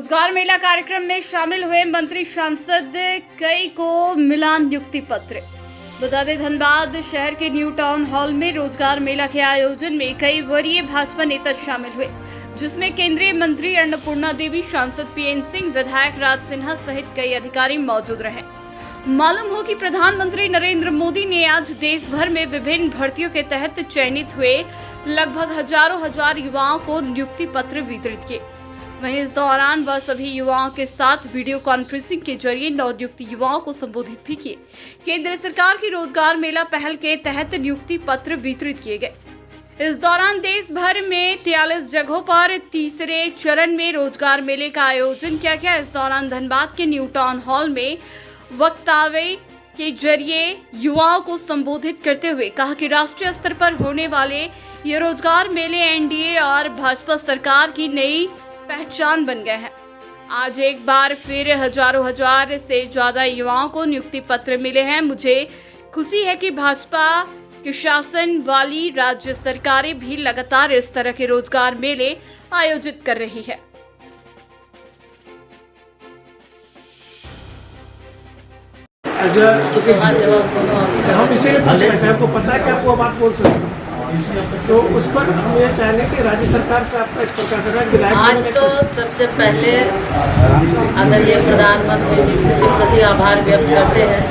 रोजगार मेला कार्यक्रम में शामिल हुए मंत्री सांसद कई को मिला नियुक्ति पत्र। बता दें, धनबाद शहर के न्यू टाउन हॉल में रोजगार मेला के आयोजन में कई वरीय भाजपा नेता शामिल हुए, जिसमें केंद्रीय मंत्री अन्नपूर्णा देवी, सांसद पीएन सिंह, विधायक राज सिन्हा सहित कई अधिकारी मौजूद रहे। मालूम हो कि प्रधानमंत्री नरेंद्र मोदी ने आज देश भर में विभिन्न भर्तियों के तहत चयनित हुए लगभग हजार युवाओं को नियुक्ति पत्र वितरित किए। वहीं इस दौरान वह सभी युवाओं के साथ वीडियो कॉन्फ्रेंसिंग के जरिए नवनियुक्त युवाओं को संबोधित भी किए। केंद्र सरकार की रोजगार मेला पहल के तहत नियुक्ति पत्र वितरित किए गए। इस दौरान देश भर में 43 जगहों पर तीसरे चरण में रोजगार मेले का आयोजन किया गया। इस दौरान धनबाद के न्यू टाउन हॉल में वक्तव्य के जरिए युवाओं को संबोधित करते हुए कहा कि राष्ट्रीय स्तर पर होने वाले ये रोजगार मेले एनडीए और भाजपा सरकार की नई पहचान बन गए हैं। आज एक बार फिर हजार से ज्यादा युवाओं को नियुक्ति पत्र मिले हैं। मुझे खुशी है कि भाजपा के शासन वाली राज्य सरकारें भी लगातार इस तरह के रोजगार मेले आयोजित कर रही है। हम इसीलिए पूछ रहे हैं, आपको पता है कि आपको बात बोल सकते हैं, तो उस पर हम ये चाहेंगे कि राज्य सरकार से आपका इस प्रकार से आज तो सबसे पहले आदरणीय प्रधानमंत्री जी के प्रति आभार व्यक्त करते हैं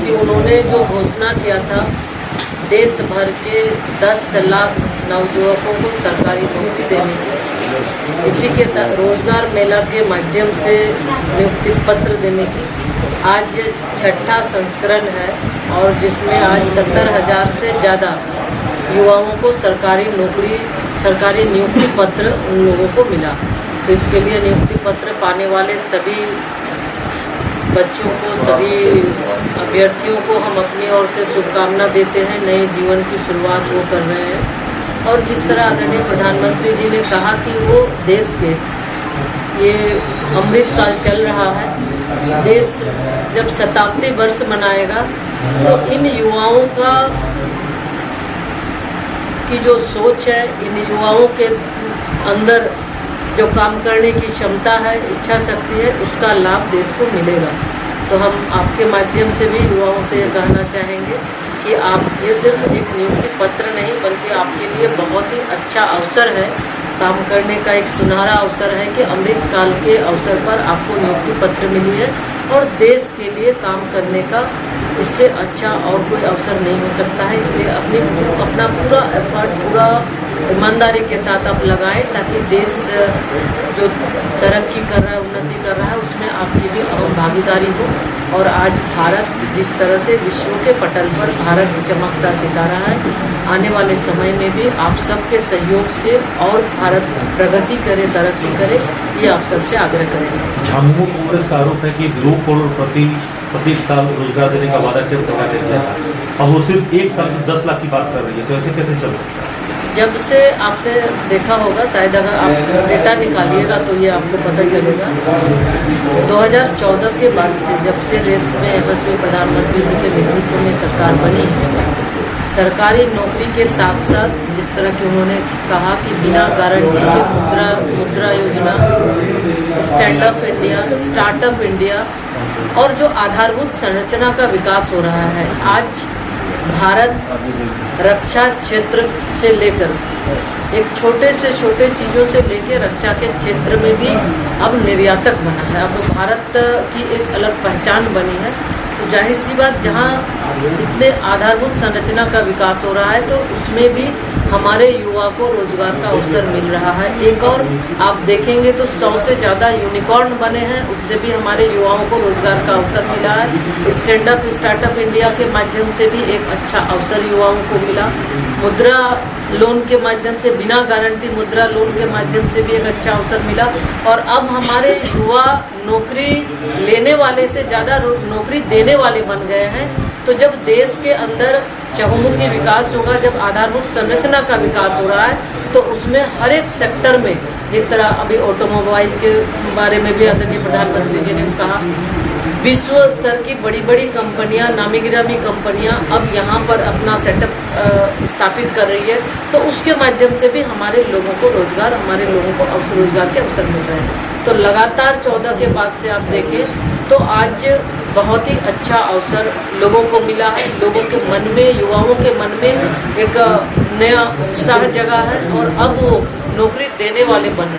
कि उन्होंने जो घोषणा किया था देश भर के 10 लाख नवयुवकों को सरकारी नौकरी देने की, इसी के रोजगार मेला के माध्यम से नियुक्ति पत्र देने की आज 6ठा संस्करण है और जिसमें आज 70,000 से ज़्यादा युवाओं को सरकारी नौकरी, सरकारी नियुक्ति पत्र उन लोगों को मिला। तो इसके लिए नियुक्ति पत्र पाने वाले सभी बच्चों को, सभी अभ्यर्थियों को हम अपनी ओर से शुभकामना देते हैं। नए जीवन की शुरुआत वो कर रहे हैं और जिस तरह आदरणीय प्रधानमंत्री जी ने कहा कि वो देश के ये अमृत काल चल रहा है, देश जब शताब्दी वर्ष मनाएगा तो इन युवाओं का की जो सोच है, इन युवाओं के अंदर जो काम करने की क्षमता है, इच्छा शक्ति है, उसका लाभ देश को मिलेगा। तो हम आपके माध्यम से भी युवाओं से ये कहना चाहेंगे कि आप ये सिर्फ एक नियुक्ति पत्र नहीं बल्कि आपके लिए बहुत ही अच्छा अवसर है, काम करने का एक सुनहरा अवसर है कि अमृत काल के अवसर पर आपको नियुक्ति पत्र मिली है और देश के लिए काम करने का इससे अच्छा और कोई अवसर नहीं हो सकता है। इसलिए अपना पूरा एफर्ट, पूरा ईमानदारी के साथ आप लगाएं ताकि देश जो तरक्की कर रहा है, उन्नति कर रहा है, उसमें आपकी भी अहम भागीदारी हो। और आज भारत जिस तरह से विश्व के पटल पर भारत चमकता सितारा है, आने वाले समय में भी आप सबके सहयोग से और भारत प्रगति करे, तरक्की करे, ये आप सबसे आग्रह करेंगे। झामुमो कांग्रेस का आरोप है कि 2 करोड़ प्रति साल रोजगार देने का वादा केंद्र सरकार ने किया था और वो सिर्फ 1 साल में 10 लाख की बात कर रही है, तो ऐसे कैसे चल सकता है? जब से आपने देखा होगा, शायद अगर आप डेटा निकालिएगा तो ये आपको पता चलेगा, 2014 के बाद से जब से देश में यशस्वी प्रधानमंत्री जी के नेतृत्व में सरकार बनी, सरकारी नौकरी के साथ साथ जिस तरह की उन्होंने कहा कि बिना गारंटी के मुद्रा योजना, stand up India, startup India और जो आधारभूत संरचना का विकास हो रहा है, आज भारत रक्षा क्षेत्र से लेकर एक छोटे से छोटे चीज़ों से लेकर रक्षा के क्षेत्र में भी अब निर्यातक बना है। अब भारत की एक अलग पहचान बनी है। तो जाहिर सी बात, जहाँ इतने आधारभूत संरचना का विकास हो रहा है तो उसमें भी हमारे युवा को रोजगार का अवसर मिल रहा है। एक और आप देखेंगे तो 100 से ज़्यादा यूनिकॉर्न बने हैं, उससे भी हमारे युवाओं को रोजगार का अवसर मिला है। स्टार्टअप इंडिया के माध्यम से भी एक अच्छा अवसर युवाओं को मिला। मुद्रा लोन के माध्यम से, बिना गारंटी मुद्रा लोन के माध्यम से भी एक अच्छा अवसर मिला। और अब हमारे युवा नौकरी लेने वाले से ज़्यादा नौकरी देने वाले बन गए हैं। तो जब देश के अंदर चहुमुखी विकास होगा, जब आधारभूत संरचना का विकास हो रहा है, तो उसमें हर एक सेक्टर में, जिस तरह अभी ऑटोमोबाइल के बारे में भी आदरणीय प्रधानमंत्री जी ने कहा, विश्व स्तर की बड़ी बड़ी कंपनियां, नामी गिरामी कंपनियां अब यहाँ पर अपना सेटअप स्थापित कर रही है। तो उसके माध्यम से भी हमारे लोगों को रोजगार, हमारे लोगों को रोजगार के अवसर मिल रहे हैं। तो तो लगातार 14 के बाद से आप देखें तो आज बहुत ही अच्छा अवसर लोगों को मिला है। लोगों के मन में, युवाओं के मन में एक नया उत्साह जगा है और अब वो नौकरी देने वाले बन रहे हैं।